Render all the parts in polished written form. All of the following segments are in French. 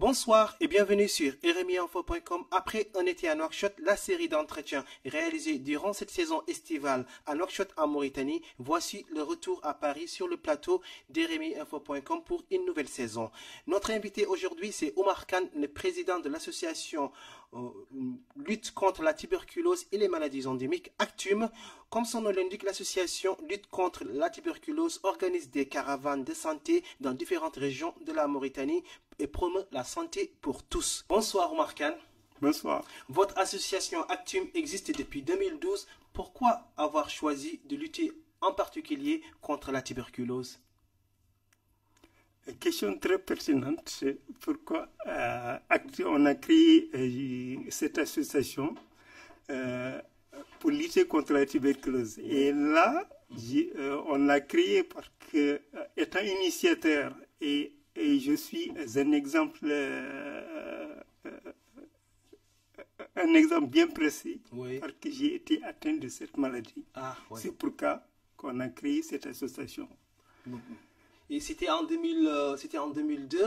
Bonsoir et bienvenue sur rmiinfo.com. Après un été à Nouakchott, la série d'entretiens réalisée durant cette saison estivale à Nouakchott en Mauritanie, voici le retour à Paris sur le plateau d'rmiinfo.com pour une nouvelle saison. Notre invité aujourd'hui, c'est Oumar Kane, le président de l'association lutte contre la tuberculose et les maladies endémiques, Actum. Comme son nom l'indique, l'association lutte contre la tuberculose organise des caravanes de santé dans différentes régions de la Mauritanie et promeut la santé pour tous. Bonsoir Oumar Kane. Bonsoir. Votre association Actum existe depuis 2012. Pourquoi avoir choisi de lutter en particulier contre la tuberculose? Question très pertinente, c'est pourquoi on a créé cette association pour lutter contre la tuberculose. Et là, on l'a créé parce que, étant initiateur, et je suis un exemple bien précis, Oui. parce que j'ai été atteint de cette maladie. Ah, oui. C'est pourquoi qu'on a créé cette association. Et c'était en 2002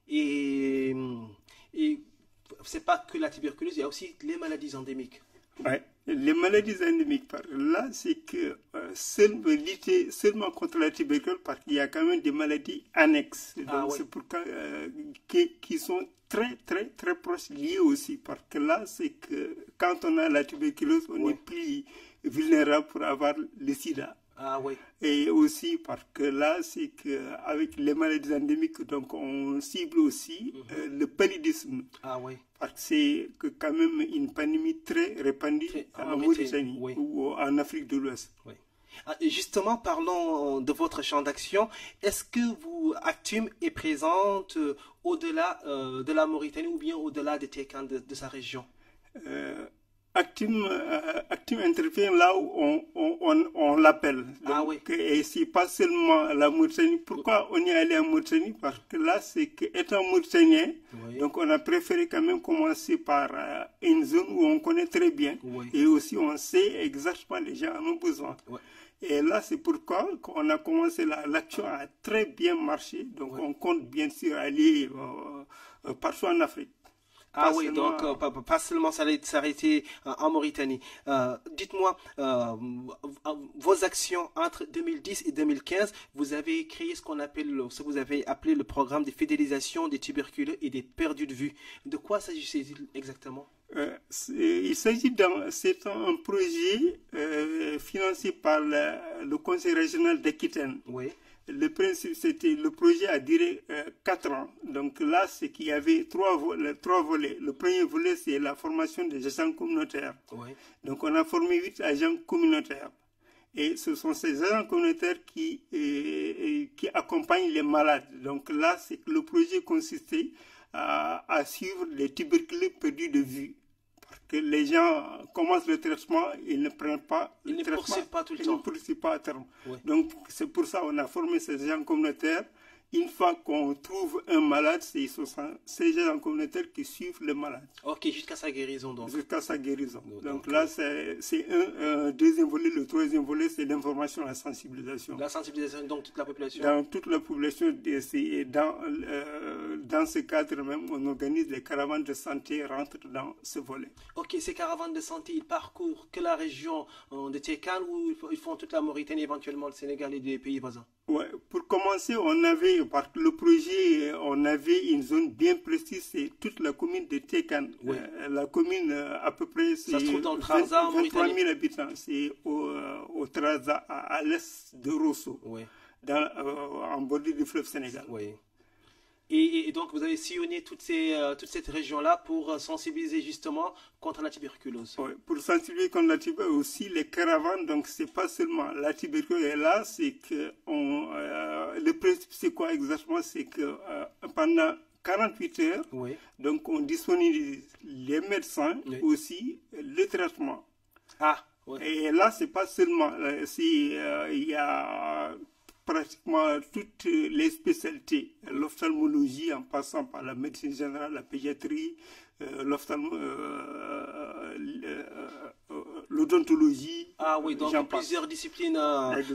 et c'est pas que la tuberculose, il y a aussi les maladies endémiques. Ouais. Les maladies endémiques, là, c'est que lutter seulement contre la tuberculose, parce qu'il y a quand même des maladies annexes. Donc, oui. c'est pourquoi qui sont très, très, très proches liées aussi. Parce que là, c'est que quand on a la tuberculose, on est plus vulnérable pour avoir le sida. Ah oui. Et aussi parce que là, c'est qu'avec les maladies endémiques, donc on cible aussi le paludisme. Ah oui. Parce que c'est quand même une pandémie très répandue en Mauritanie ou en Afrique de l'Ouest. Oui. Et justement, parlons de votre champ d'action. Est-ce que Actum est présente au-delà de la Mauritanie ou bien au-delà des Tékans de sa région? Actum intervient là où on l'appelle. Ah oui. Et c'est pas seulement la Mauritanie. Pourquoi on est allé en Mauritanie? Parce que là, c'est qu'étant mauritanien, donc on a préféré quand même commencer par une zone où on connaît très bien. Oui. Et aussi on sait exactement les gens en ont besoin. Oui. Et là, c'est pourquoi on a commencé l'action a très bien marché. Donc on compte bien sûr aller partout en Afrique. Ah oui, donc pas seulement s'arrêter en Mauritanie. Dites-moi, vos actions entre 2010 et 2015, vous avez créé ce que vous avez appelé le programme de fidélisation des tuberculeux et des perdus de vue. De quoi s'agit-il exactement? C'est un projet financé par le Conseil régional d'Aquitaine. Oui. Le principe, le projet a duré 4 ans. Donc là, c'est qu'il y avait trois volets. Le premier volet, c'est la formation des agents communautaires. Oui. Donc on a formé 8 agents communautaires. Et ce sont ces agents communautaires qui accompagnent les malades. Donc là, c'est que le projet consistait à suivre les tuberculeux perdus de vue. Que les gens commencent le traitement, ils ne prennent pas le traitement. Ils ne poursuivent pas tout le temps. Ils ne poursuivent pas à terme. Oui. Donc, c'est pour ça qu'on a formé ces gens communautaires. Une fois qu'on trouve un malade, c'est ces gens communautaires qui suivent le malade. Ok, jusqu'à sa guérison donc. Jusqu'à sa guérison. Donc là, c'est un deuxième volet. Le troisième volet, c'est l'information, la sensibilisation. La sensibilisation dans toute la population. Dans toute la population, dans ce cadre même, on organise des caravanes de santé rentrent dans ce volet. Ok, ces caravanes de santé, ils parcourent que la région de Tékans ou ils font toute la Mauritanie, éventuellement le Sénégal et des pays voisins? Ouais, pour commencer, par le projet, on avait une zone bien précise, c'est toute la commune de Tékans. Oui. La commune, à peu près, c'est 23 000 habitants. C'est au Trarza, à l'est de Rosso, en bordure du fleuve Sénégal. Oui. Et donc, vous avez sillonné toute cette région-là pour sensibiliser justement contre la tuberculose. Oui, pour sensibiliser contre la tuberculose, aussi les caravanes, donc c'est pas seulement la tuberculose est là, c'est que le principe c'est quoi exactement? C'est que pendant 48 heures, donc on disponibilise les médecins, aussi le traitement. Ah, oui. Et là, c'est pas seulement, il y a pratiquement toutes les spécialités, l'ophtalmologie en passant par la médecine générale, la pédiatrie, l'odontologie. Ah oui, donc plusieurs disciplines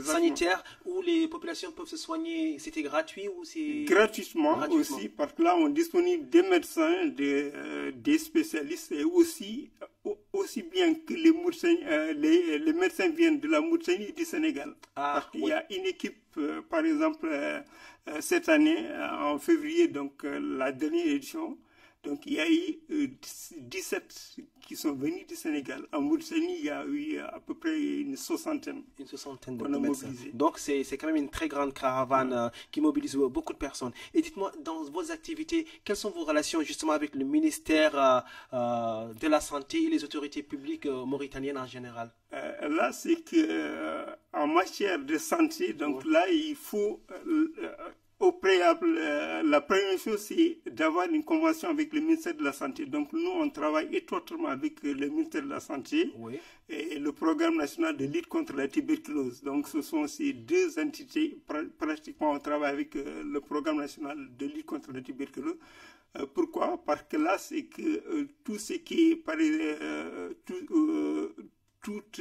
sanitaires où les populations peuvent se soigner. C'était gratuit ou c'est... Gratuitement aussi, parce que là, on disponible des médecins, des spécialistes et aussi bien que les médecins viennent de la Mauritanie et du Sénégal. Parce qu'il y a une équipe, par exemple, cette année, en février, donc la dernière édition, donc il y a eu 17 qui sont venus du Sénégal. En Mauritanie, il y a eu à peu près une soixantaine. Une soixantaine de médecins. Donc c'est quand même une très grande caravane qui mobilise beaucoup de personnes. Et dites-moi, dans vos activités, quelles sont vos relations justement avec le ministère de la Santé et les autorités publiques mauritaniennes en général? Là, c'est que en matière de santé, donc là, il faut... au préalable, la première chose, c'est d'avoir une convention avec le ministère de la Santé. Donc, nous, on travaille étroitement avec le ministère de la Santé et le Programme national de lutte contre la tuberculose. Donc, ce sont ces deux entités. Pratiquement, on travaille avec le Programme national de lutte contre la tuberculose. Pourquoi? Parce que là, c'est que tout ce qui est toute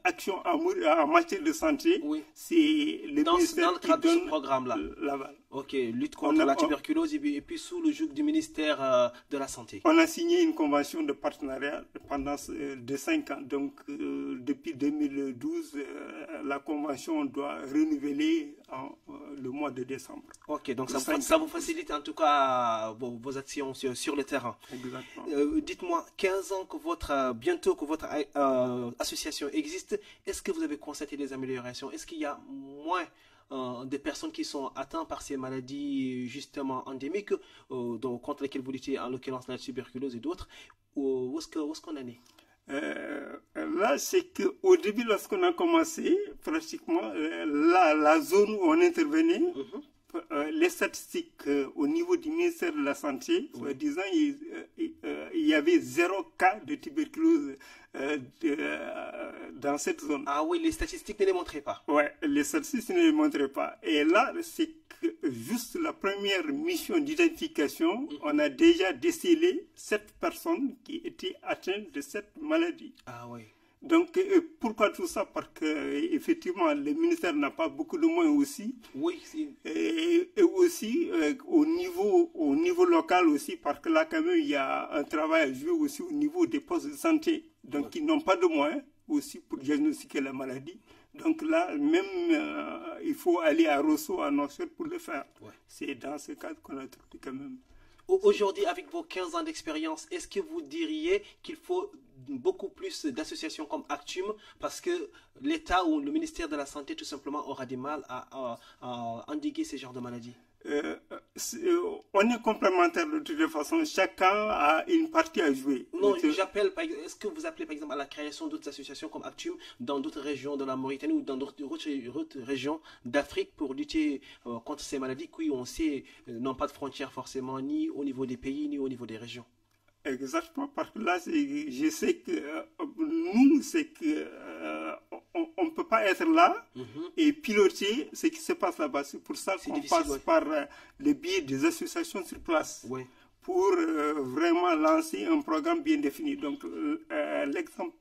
action en matière de santé, c'est le ministère qui donne ce programme-là. L'aval. Ok, lutte contre la tuberculose et puis sous le joug du ministère de la Santé. On a signé une convention de partenariat pendant de 5 ans. Donc, depuis 2012, la convention doit renouveler le mois de décembre. Ok, donc ça vous facilite en tout cas vos actions sur le terrain. Exactement. Dites-moi, 15 ans que bientôt que votre association existe, est-ce que vous avez constaté des améliorations? Est-ce qu'il y a moins des personnes qui sont atteintes par ces maladies justement endémiques contre lesquelles vous luttez, en l'occurrence la tuberculose et d'autres? Où est-ce qu'on en est? Là, c'est qu'au début, lorsqu'on a commencé, pratiquement, la zone où on intervenait, les statistiques au niveau du ministère de la Santé, disant il y avait 0 cas de tuberculose dans cette zone. Ah oui, les statistiques ne les montraient pas. Oui, les statistiques ne les montraient pas. Et là, c'est que juste la première mission d'identification, on a déjà décelé 7 personnes qui étaient atteintes de cette maladie. Ah oui. Donc, pourquoi tout ça? Parce qu'effectivement, le ministère n'a pas beaucoup de moyens aussi. Oui. Et aussi, au niveau local aussi, parce que là, quand même, il y a un travail à jouer aussi au niveau des postes de santé. Donc, ils n'ont pas de moyens aussi pour diagnostiquer la maladie. Donc là, même, il faut aller à Rosso, à Nouakchott pour le faire. C'est dans ce cadre qu'on a trouvé quand même. Aujourd'hui, avec vos 15 ans d'expérience, est-ce que vous diriez qu'il faut beaucoup plus d'associations comme Actum parce que l'État ou le ministère de la Santé tout simplement aura du mal à endiguer ce genre de maladies? On est complémentaires de toutes les façons. Chacun a une partie à jouer. Non, est-ce que vous appelez par exemple à la création d'autres associations comme Actum dans d'autres régions de la Mauritanie ou dans d'autres régions d'Afrique pour lutter contre ces maladies qui, on sait, n'ont pas de frontières forcément, ni au niveau des pays, ni au niveau des régions? Exactement, parce que là, je sais que nous, c'est que on ne peut pas être là et piloter ce qui se passe là-bas. C'est pour ça qu'on passe par le biais des associations sur place pour vraiment lancer un programme bien défini. Donc, l'exemple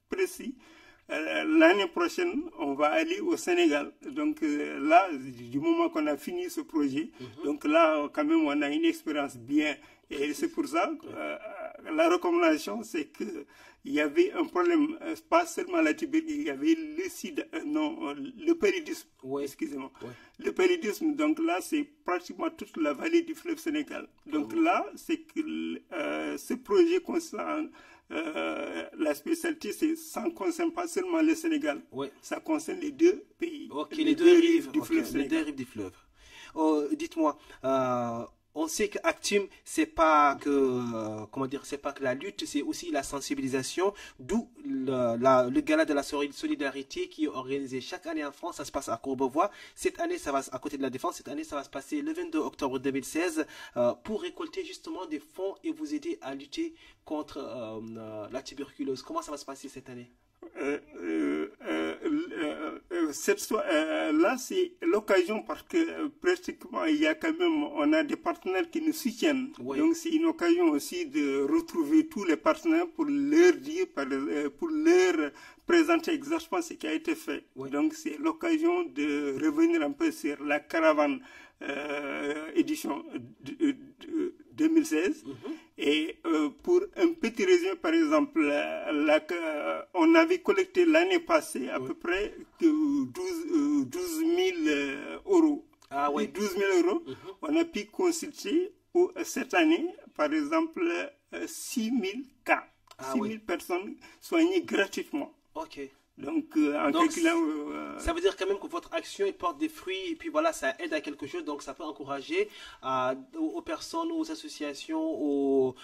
précis, l'année prochaine, on va aller au Sénégal. Donc là, du moment qu'on a fini ce projet, donc là, quand même, on a une expérience bien. Et c'est pour ça que la recommandation, c'est qu'il y avait un problème, pas seulement la tuberculose, il y avait le sida, le paludisme, excusez-moi. Le paludisme, donc là, c'est pratiquement toute la vallée du fleuve Sénégal. Donc là, c'est que ce projet concerne la spécialité, ça ne concerne pas seulement le Sénégal, ça concerne les deux pays, les deux rives du fleuve. Les deux rives du fleuve. Dites-moi, on sait que Actum, c'est pas que c'est pas que la lutte, c'est aussi la sensibilisation, d'où le gala de la solidarité qui est organisé chaque année en France. Ça se passe à Courbevoie. Cette année, ça va à côté de la Défense. Cette année, ça va se passer le 22 octobre 2016 pour récolter justement des fonds et vous aider à lutter contre la tuberculose. Comment ça va se passer cette année? là, c'est l'occasion parce que pratiquement, il y a quand même, on a des partenaires qui nous soutiennent. Oui. Donc, c'est une occasion aussi de retrouver tous les partenaires pour leur dire, pour leur présenter exactement ce qui a été fait. Oui. Donc, c'est l'occasion de revenir un peu sur la caravane édition 2016. Et pour un petit résumé, par exemple, on avait collecté l'année passée à peu près 12 000 euros. Ah, oui. 12 000 euros. On a pu consulter cette année, par exemple, 6 000 cas. 6 000 personnes soignées gratuitement. Ok. Donc, en calculant... ça veut dire quand même que votre action porte des fruits et puis voilà, ça aide à quelque chose. Donc, ça peut encourager aux personnes, aux associations, aux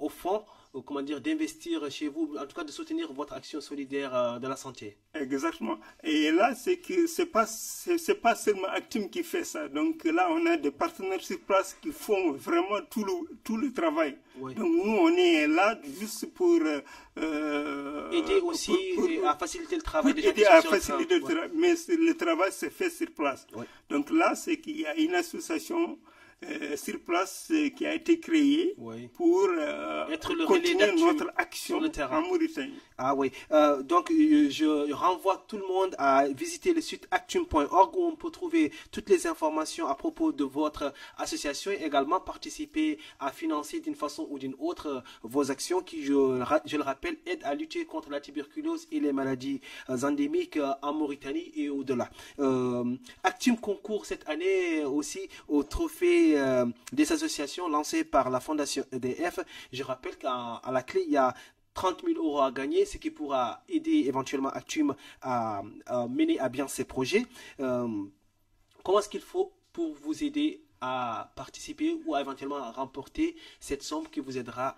fonds, comment dire, d'investir chez vous, en tout cas de soutenir votre action solidaire de la santé. Exactement. Et là, c'est que c'est pas seulement Actim qui fait ça. Donc là, on a des partenaires sur place qui font vraiment tout le travail. Oui. Donc nous, on est là juste pour aider aussi à faciliter le travail des gens aider à faciliter le travail, mais le travail se fait sur place. Oui. Donc là, c'est qu'il y a une association sur place qui a été créée pour être le continuer notre action en Mauritanie. Ah oui, donc je renvoie tout le monde à visiter le site actum.org où on peut trouver toutes les informations à propos de votre association et également participer à financer d'une façon ou d'une autre vos actions qui, je le rappelle, aident à lutter contre la tuberculose et les maladies endémiques en Mauritanie et au-delà. Actum concourt cette année aussi au trophée des associations lancées par la Fondation EDF. Je rappelle qu'à la clé, il y a 30 000 euros à gagner, ce qui pourra aider éventuellement Actum à mener à bien ses projets. Comment est-ce qu'il faut pour vous aider à participer ou à éventuellement remporter cette somme qui vous aidera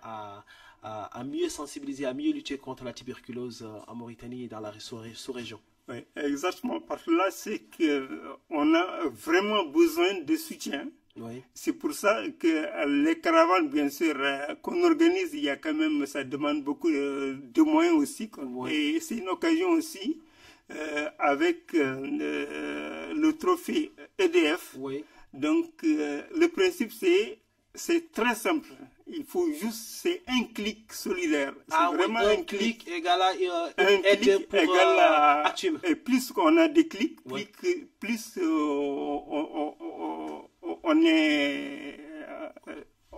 à mieux sensibiliser, à mieux lutter contre la tuberculose en Mauritanie et dans la sous-région? Oui, exactement. Parce que là, c'est qu'on a vraiment besoin de soutien. Oui. C'est pour ça que les caravanes, bien sûr, qu'on organise, il y a quand même, ça demande beaucoup de moyens aussi. Oui. Et c'est une occasion aussi, avec le trophée EDF. Oui. Donc, le principe, c'est très simple. Il faut juste, c'est un clic solidaire. Ah vraiment oui, un clic égale à une aide pour Actum. Et plus qu'on a des clics, plus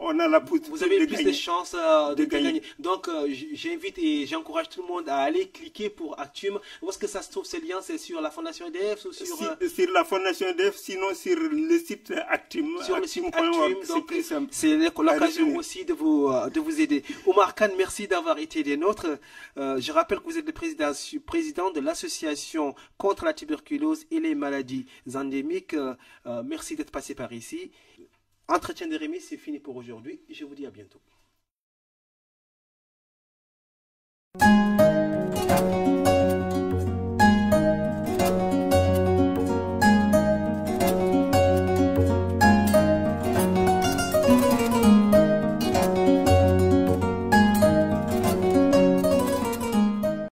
on a la possibilité. Vous avez plus de chances de gagner. Donc, j'invite et j'encourage tout le monde à aller cliquer pour Actum. Où est-ce que ça se trouve, ces liens? C'est sur la Fondation EDF ou sur... Sur la Fondation EDF, sinon sur le site Actum. Sur le site Actum, c'est l'occasion aussi de vous aider. Oumar Khan, merci d'avoir été des nôtres. Je rappelle que vous êtes le président de l'association contre la tuberculose et les maladies endémiques. Merci d'être passé par ici. Entretien de Rémi, c'est fini pour aujourd'hui. Je vous dis à bientôt.